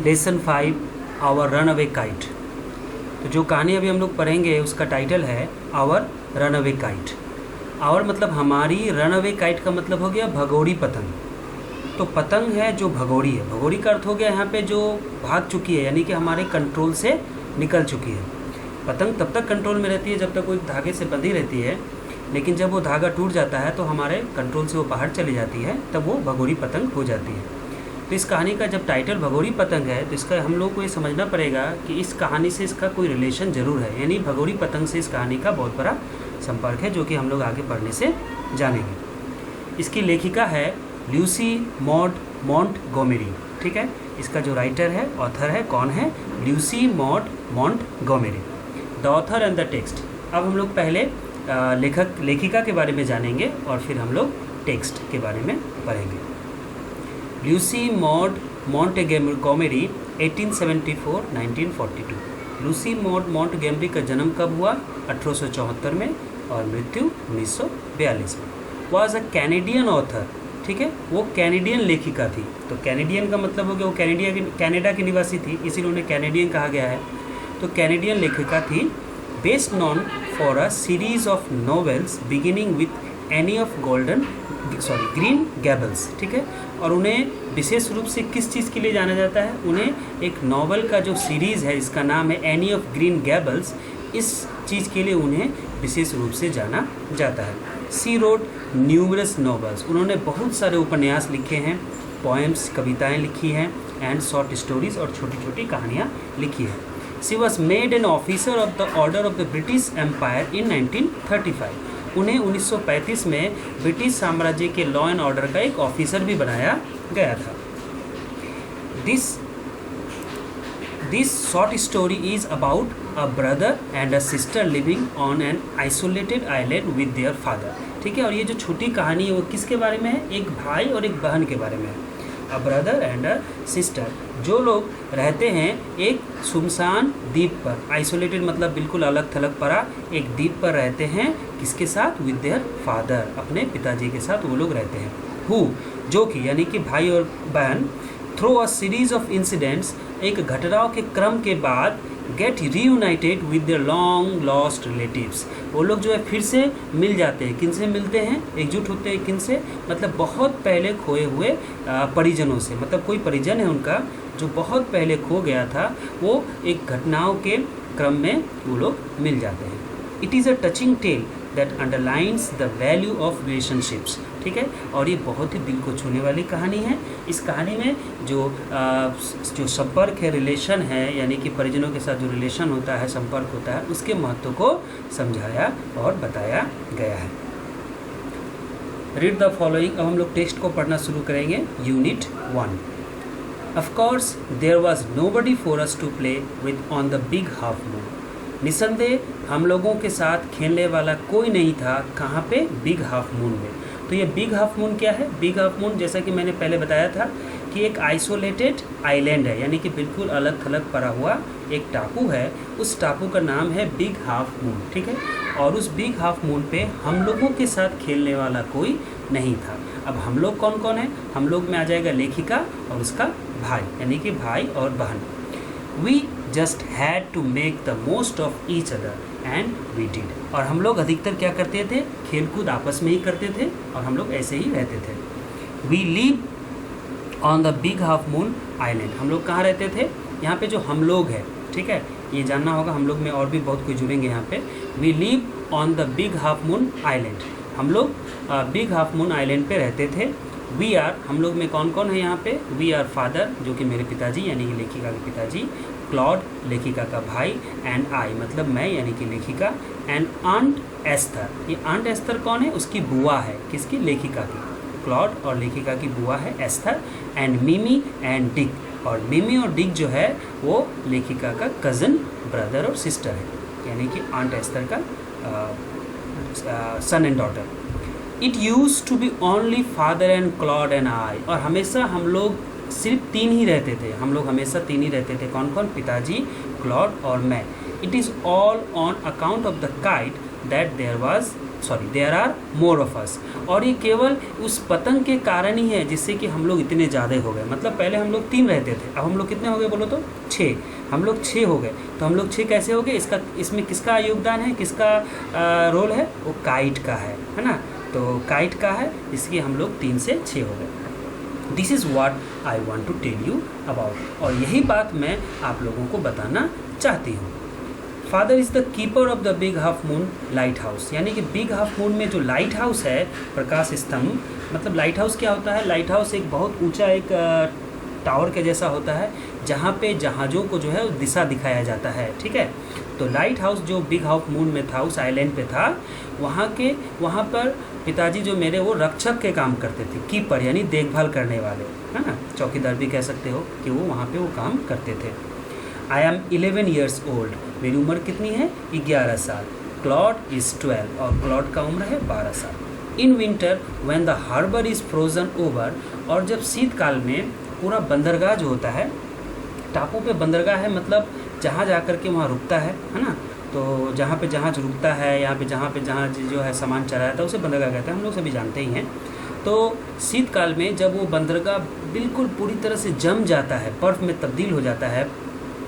Lesson 5 our run away kite. तो जो कहानी अभी हम लोग पढ़ेंगे उसका टाइटल है our run away kite. Our मतलब हमारी, रन अवे काइट का मतलब हो गया भगोड़ी पतंग। तो पतंग है जो भगोड़ी है, भगोड़ी का अर्थ हो गया यहाँ पे जो भाग चुकी है, यानी कि हमारे कंट्रोल से निकल चुकी है। पतंग तब तक कंट्रोल में रहती है जब तक वो एक धागे से बंधी रहती है, लेकिन जब वो धागा टूट जाता है तो हमारे कंट्रोल से वो बाहर चली जाती है, तब वो भगोड़ी पतंग हो जाती है। तो इस कहानी का जब टाइटल भगोड़ी पतंग है तो इसका हम लोग को ये समझना पड़ेगा कि इस कहानी से इसका कोई रिलेशन ज़रूर है, यानी भगोड़ी पतंग से इस कहानी का बहुत बड़ा संपर्क है, जो कि हम लोग आगे पढ़ने से जानेंगे। इसकी लेखिका है ल्यूसी मॉड मॉन्टगोमेरी। ठीक है, इसका जो राइटर है, ऑथर है, कौन है? Lucy mod Montgomery. The author and the text. अब हम लोग पहले लेखिका के बारे में जानेंगे और फिर हम लोग टेक्स्ट के बारे में पढ़ेंगे। Lucy mod Montgomery 1874-1942। Lucy mod Montgomery का जन्म कब हुआ? 1874 में और मृत्यु 1942 में। Was a Canadian author. ठीक है, वो कैनेडियन लेखिका थी। तो कैनेडियन का मतलब हो गया वो कनाडा की निवासी थी, इसीलिए उन्हें कैनेडियन कहा गया है। तो कैनेडियन लेखिका थी। Best non for a series of novels beginning with any of green gables. ठीक है, और उन्हें विशेष रूप से किस चीज़ के लिए जाना जाता है? उन्हें एक नॉवल का जो सीरीज़ है, इसका नाम है एनी ऑफ ग्रीन गैबल्स, इस चीज़ के लिए उन्हें विशेष रूप से जाना जाता है। सी रोड न्यूमरस नॉवेल्स। उन्होंने बहुत सारे उपन्यास लिखे हैं, पोएम्स, कविताएं लिखी हैं, एंड शॉर्ट स्टोरीज और छोटी छोटी कहानियाँ लिखी हैं। She was made an officer of the order of the British Empire in 1935। उन्हें 1935 में ब्रिटिश साम्राज्य के लॉ एंड ऑर्डर का एक ऑफिसर भी बनाया गया था। This short story is about a brother and a sister living on an isolated island with their father. ठीक है, और ये जो छोटी कहानी है वो किसके बारे में है? एक भाई और एक बहन के बारे में है। A brother and a sister, जो लोग रहते हैं एक सुनसान द्वीप पर। आइसोलेटेड मतलब बिल्कुल अलग थलग पड़ा, एक द्वीप पर रहते हैं। किसके साथ? विद देयर फादर, अपने पिताजी के साथ वो लोग रहते हैं। हु, जो कि यानी कि भाई और बहन, through a series of incidents, एक घटनाओं के क्रम के बाद, get reunited with their long lost relatives. वो लोग जो है फिर से मिल जाते हैं। किन से मिलते हैं? एकजुट होते हैं। किन से? मतलब बहुत पहले खोए हुए परिजनों से। मतलब कोई परिजन है उनका जो बहुत पहले खो गया था, वो एक घटनाओं के क्रम में वो लोग मिल जाते हैं। It is a touching tale that underlines the value of relationships. ठीक है, और ये बहुत ही दिल को छूने वाली कहानी है। इस कहानी में जो संपर्क है, रिलेशन है, यानी कि परिजनों के साथ जो रिलेशन होता है, संपर्क होता है, उसके महत्व को समझाया और बताया गया है। Read the following. अब हम लोग टेक्स्ट को पढ़ना शुरू करेंगे। Unit 1। Of course, there was nobody for us to play with on the big half moon. निसंदेह हम लोगों के साथ खेलने वाला कोई नहीं था। कहाँ पे? बिग हाफ मून में। तो ये बिग हाफ मून क्या है? बिग हाफ मून, जैसा कि मैंने पहले बताया था, कि एक आइसोलेटेड आइलैंड है, यानी कि बिल्कुल अलग थलग पड़ा हुआ एक टापू है। उस टापू का नाम है बिग हाफ मून। ठीक है, और उस बिग हाफ मून पे हम लोगों के साथ खेलने वाला कोई नहीं था। अब हम लोग कौन कौन है? हम लोग में आ जाएगा लेखिका और उसका भाई, यानी कि भाई और बहन। We just had to make the most of each other and we did. और हम लोग अधिकतर क्या करते थे? खेलकूद आपस में ही करते थे और हम लोग ऐसे ही रहते थे। We live on the big half moon island. हम लोग कहाँ रहते थे? यहाँ पे जो हम लोग है, ठीक है, ये जानना होगा। हम लोग में और भी बहुत कोई जुड़ेंगे यहाँ पे। We live on the big half moon island. हम लोग बिग हाफ मून आइलैंड पे रहते थे। वी आर, हम लोग में कौन कौन है यहाँ पे? वी आर फादर, जो कि मेरे पिताजी यानी कि लेखिका के पिताजी, क्लॉड लेखिका का भाई, एंड आई मतलब मैं यानी कि लेखिका, एंड आंट एस्थर। ये आंट एस्थर कौन है? उसकी बुआ है। किसकी? लेखिका की। क्लॉड और लेखिका की बुआ है एस्थर। एंड मिमी एंड डिक, और मिमी और डिक जो है वो लेखिका का कज़न, ब्रदर और सिस्टर है, यानी कि आंट एस्थर का son and daughter. It use to be only father and Claude and I. और हमेशा हम लोग सिर्फ तीन ही रहते थे। हम लोग हमेशा तीन ही रहते थे। कौन कौन? पिताजी, क्लॉड और मैं। It is all on account of the kite that there was there are more of us. और ये केवल उस पतंग के कारण ही है जिससे कि हम लोग इतने ज़्यादा हो गए। मतलब पहले हम लोग 3 रहते थे, अब हम लोग कितने हो गए बोलो तो 6। हम लोग 6 हो गए। तो हम लोग 6 कैसे हो गए? इसमें किसका योगदान है, किसका रोल है? वो काइट का है ना। तो काइट का है, इसलिए हम लोग 3 से 6 हो गए। This is what I want to tell you about. और यही बात मैं आप लोगों को बताना चाहती हूँ। Father is the keeper of the big half moon light house. यानी कि बिग हाफ मून में जो लाइट हाउस है, प्रकाश स्तंभ, मतलब लाइट हाउस क्या होता है? लाइट हाउस एक बहुत ऊंचा एक टावर के जैसा होता है, जहाँ पे जहाज़ों को जो है दिशा दिखाया जाता है। ठीक है, तो लाइट हाउस जो बिग हाफ मून में था, उस आइलैंड पे था, वहाँ पर पिताजी जो मेरे वो रक्षक के काम करते थे। कीपर यानी देखभाल करने वाले, है ना, चौकीदार भी कह सकते हो कि वो वहाँ पे वो काम करते थे। I am 11 years old। मेरी उम्र कितनी है? 11 साल। क्लॉड इज़ 12 और क्लॉड का उम्र है 12 साल। In winter when the harbour is frozen over. और जब शीतकाल में पूरा बंदरगाह जो होता है, टापू पे बंदरगाह है, मतलब जहाज आकर के वहाँ रुकता है ना। तो जहाँ पे जहाज रुकता है, यहाँ पे जहाज जो है सामान चलाता है, उसे बंदरगाह कहते हैं, हम लोग सभी जानते ही हैं। तो शीतकाल में जब वो बंदरगाह बिल्कुल पूरी तरह से जम जाता है, बर्फ़ में तब्दील हो जाता है,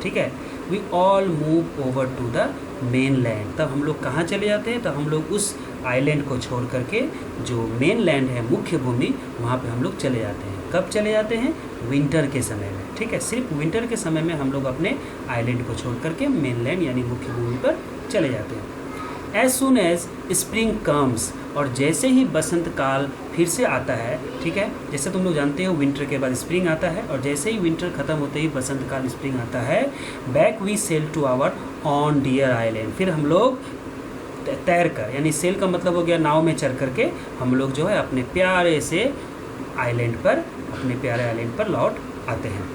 ठीक है, we all move over to the mainland. तब हम लोग कहाँ चले जाते हैं? तब हम लोग उस आइलैंड को छोड़ करके जो मेन लैंड है, मुख्य भूमि, वहाँ पे हम लोग चले जाते हैं। कब चले जाते हैं? विंटर के समय में। ठीक है, सिर्फ विंटर के समय में हम लोग अपने आइलैंड को छोड़ करके मेन लैंड यानी मुख्य भूमि पर चले जाते हैं। As soon as spring comes. और जैसे ही बसंत काल फिर से आता है, ठीक है, जैसे तुम लोग जानते हो विंटर के बाद स्प्रिंग आता है, और जैसे ही विंटर ख़त्म होते ही बसंत काल स्प्रिंग आता है, back we sail to our own dear island. फिर हम लोग तैर कर, यानी सेल का मतलब हो गया नाव में चढ़ करके, हम लोग जो है अपने प्यारे से आइलैंड पर, अपने प्यारे आइलैंड पर लौट आते हैं।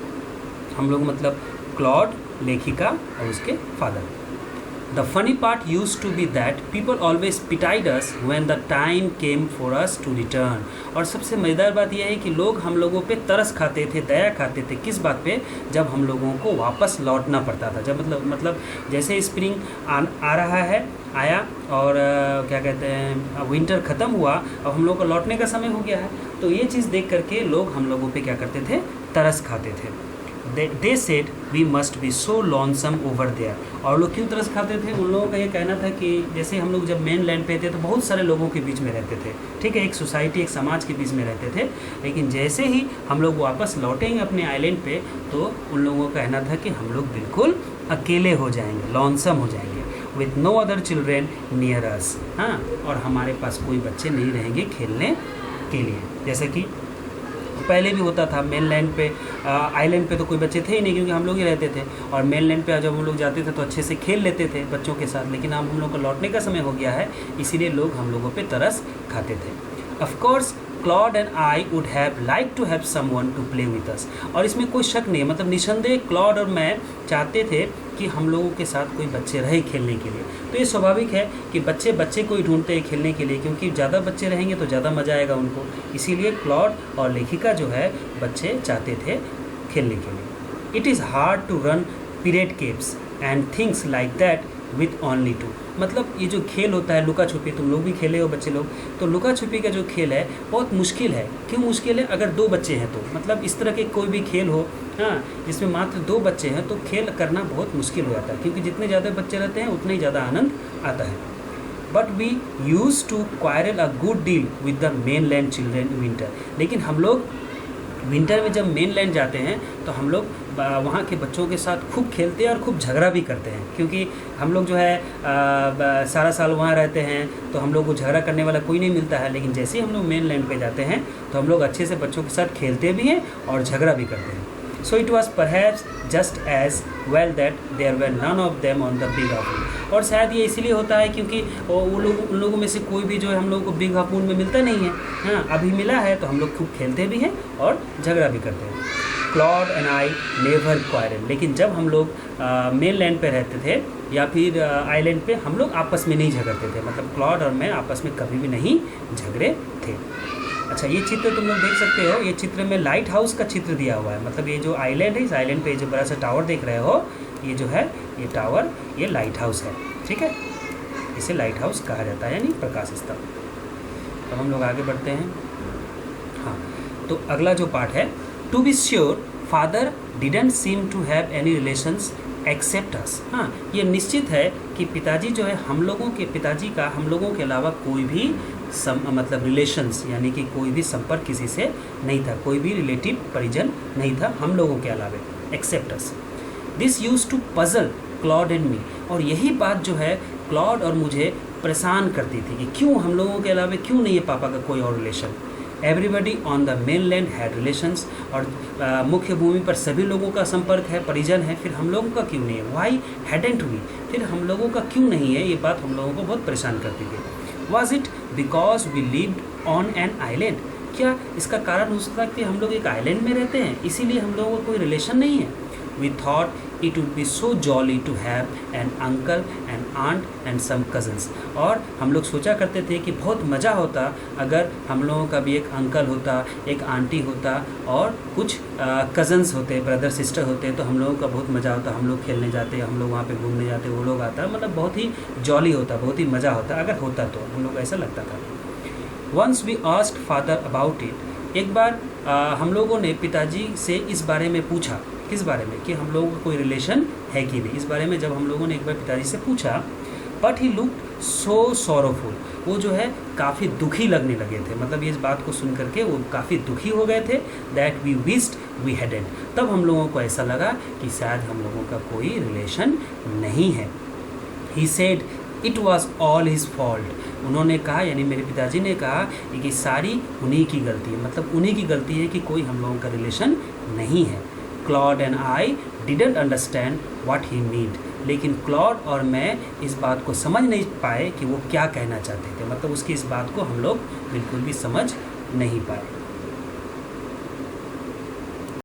हम लोग मतलब क्लॉड, लेखिका और उसके father. The funny part used to be that people always pitied us when the time came for us to return। और सबसे मज़ेदार बात यह है कि लोग हम लोगों पे तरस खाते थे, दया खाते थे। किस बात पे? जब हम लोगों को वापस लौटना पड़ता था। जब मतलब जैसे स्प्रिंग आ रहा है, आया, और क्या कहते हैं, विंटर ख़त्म हुआ, अब हम लोग को लौटने का समय हो गया है। तो ये चीज़ देख करके लोग हम लोगों पे क्या करते थे? तरस खाते थे। They said we must be so lonesome over there। और लोग क्यों तरस खाते थे? उन लोगों का ये कहना था कि जैसे हम लोग जब मेन लैंड पे थे तो बहुत सारे लोगों के बीच में रहते थे, ठीक है, एक सोसाइटी, एक समाज के बीच में रहते थे। लेकिन जैसे ही हम लोग वापस लौटेंगे अपने आइलैंड पे, तो उन लोगों का कहना था कि हम लोग बिल्कुल अकेले हो जाएंगे, लॉन्सम हो जाएंगे, with no other children near us. हाँ, और हमारे पास कोई बच्चे नहीं रहेंगे खेलने के लिए। जैसे कि पहले भी होता था मेन लैंड पे, आइलैंड पे तो कोई बच्चे थे ही नहीं, क्योंकि हम लोग ही रहते थे। और मेन लैंड पे जब हम लोग जाते थे तो अच्छे से खेल लेते थे बच्चों के साथ। लेकिन अब हम लोग को लौटने का समय हो गया है, इसीलिए लोग हम लोगों पे तरस खाते थे। Of course Claude and I would have like to have someone to play with us. और इसमें कोई शक नहीं है, मतलब निसंदेह क्लॉड और मैं चाहते थे कि हम लोगों के साथ कोई बच्चे रहे खेलने के लिए। तो ये स्वाभाविक है कि बच्चे को ही ढूंढते हैं खेलने के लिए, क्योंकि ज़्यादा बच्चे रहेंगे तो ज़्यादा मज़ा आएगा उनको। इसीलिए क्लॉड और लेखिका जो है बच्चे चाहते थे खेलने के लिए। It is hard to run period capes and things like that with only two. मतलब ये जो खेल होता है लुका छुपी, तुम लोग भी खेले हो बच्चे लोग, तो लुका छुपी का जो खेल है बहुत मुश्किल है। क्यों मुश्किल है? अगर 2 बच्चे हैं तो, मतलब इस तरह के कोई भी खेल हो, हाँ, जिसमें मात्र 2 बच्चे हैं, तो खेल करना बहुत मुश्किल हो जाता है, क्योंकि जितने ज़्यादा बच्चे रहते हैं उतने ही ज़्यादा आनंद आता है। But we used to quarrel a good deal with the mainland children in winter. लेकिन हम लोग विंटर में जब मेन लैंड जाते हैं तो हम लोग वहाँ के बच्चों के साथ खूब खेलते हैं और खूब झगड़ा भी करते हैं, क्योंकि हम लोग जो है सारा साल वहाँ रहते हैं, तो हम लोग को झगड़ा करने वाला कोई नहीं मिलता है। लेकिन जैसे ही हम लोग मेन लैंड पे जाते हैं तो हम लोग अच्छे से बच्चों के साथ खेलते भी हैं और झगड़ा भी करते हैं। So it was perhaps just as well that there were none of them on the big half moon. और शायद ये इसलिए होता है क्योंकि उन लोगों में से कोई भी जो है हम लोगों को बिग हाफ मून में मिलता नहीं है। हाँ, अभी मिला है तो हम लोग खूब खेलते भी हैं और झगड़ा भी करते हैं। Claude and I never quarrel. लेकिन जब हम लोग मेन लैंड पे रहते थे या फिर आइलैंड पे, हम लोग आपस में नहीं झगड़ते थे। मतलब क्लॉड और मैं आपस में कभी भी नहीं झगड़े थे। अच्छा, ये चित्र तुम लोग देख सकते हो, ये चित्र में लाइट हाउस का चित्र दिया हुआ है। मतलब ये जो आइलैंड है, इस आइलैंड पे जो बड़ा सा टावर देख रहे हो, ये जो है ये टावर, ये लाइट हाउस है, ठीक है। इसे लाइट हाउस कहा जाता है, यानी प्रकाश स्तंभ। अब हम लोग आगे बढ़ते हैं। हाँ, तो अगला जो पार्ट है, to be sure father didn't seem to have any relations except us. हाँ, ये निश्चित है कि पिताजी जो है हम लोगों के अलावा कोई भी मतलब रिलेशंस यानी कि कोई भी संपर्क किसी से नहीं था, कोई भी रिलेटिव परिजन नहीं था हम लोगों के अलावा, except us. This used to puzzle Claude and me, और यही बात जो है क्लॉड और मुझे परेशान करती थी कि क्यों हम लोगों के अलावा क्यों नहीं है पापा का कोई और relation. Everybody on the main land had relations, और मुख्य भूमि पर सभी लोगों का संपर्क है, परिजन है, फिर हम लोगों का क्यों नहीं है। वाई हैडेंट वी, फिर हम लोगों का क्यों नहीं है, ये बात हम लोगों को बहुत परेशान करती थी। Was it because we lived on an island, क्या इसका कारण हो सकता है कि हम लोग एक आइलैंड में रहते हैं इसीलिए हम लोगों का कोई रिलेशन नहीं है। We thought it would be so jolly to have an uncle and aunt and some cousins, और हम लोग सोचा करते थे कि बहुत मज़ा होता अगर हम लोगों का भी एक अंकल होता, एक आंटी होता और कुछ कज़न्स होते, ब्रदर सिस्टर होते, तो हम लोगों का बहुत मज़ा होता, हम लोग खेलने जाते, हम लोग वहाँ पे घूमने जाते, वो लोग आता, मतलब बहुत ही जॉली होता, बहुत ही मज़ा होता अगर होता तो हम लोग ऐसा लगता था। Once we asked father about it, एक बार हम लोगों ने पिताजी से इस बारे में पूछा, किस बारे में, कि हम लोगों का कोई रिलेशन है कि नहीं, इस बारे में जब हम लोगों ने एक बार पिताजी से पूछा, but he looked so sorrowful, वो जो है काफ़ी दुखी लगने लगे थे, मतलब इस बात को सुन करके वो काफ़ी दुखी हो गए थे। That we wished we hadn't, तब हम लोगों को ऐसा लगा कि शायद हम लोगों का कोई रिलेशन नहीं है। He said it was all his fault, उन्होंने कहा, यानी मेरे पिताजी ने कहा कि सारी उन्हीं की गलती है, मतलब उन्हीं की गलती है कि कोई हम लोगों का रिलेशन नहीं है। Claude and I didn't understand what he meant, लेकिन क्लॉड और मैं इस बात को समझ नहीं पाए कि वो क्या कहना चाहते थे, मतलब उसकी इस बात को हम लोग बिल्कुल भी समझ नहीं पाए।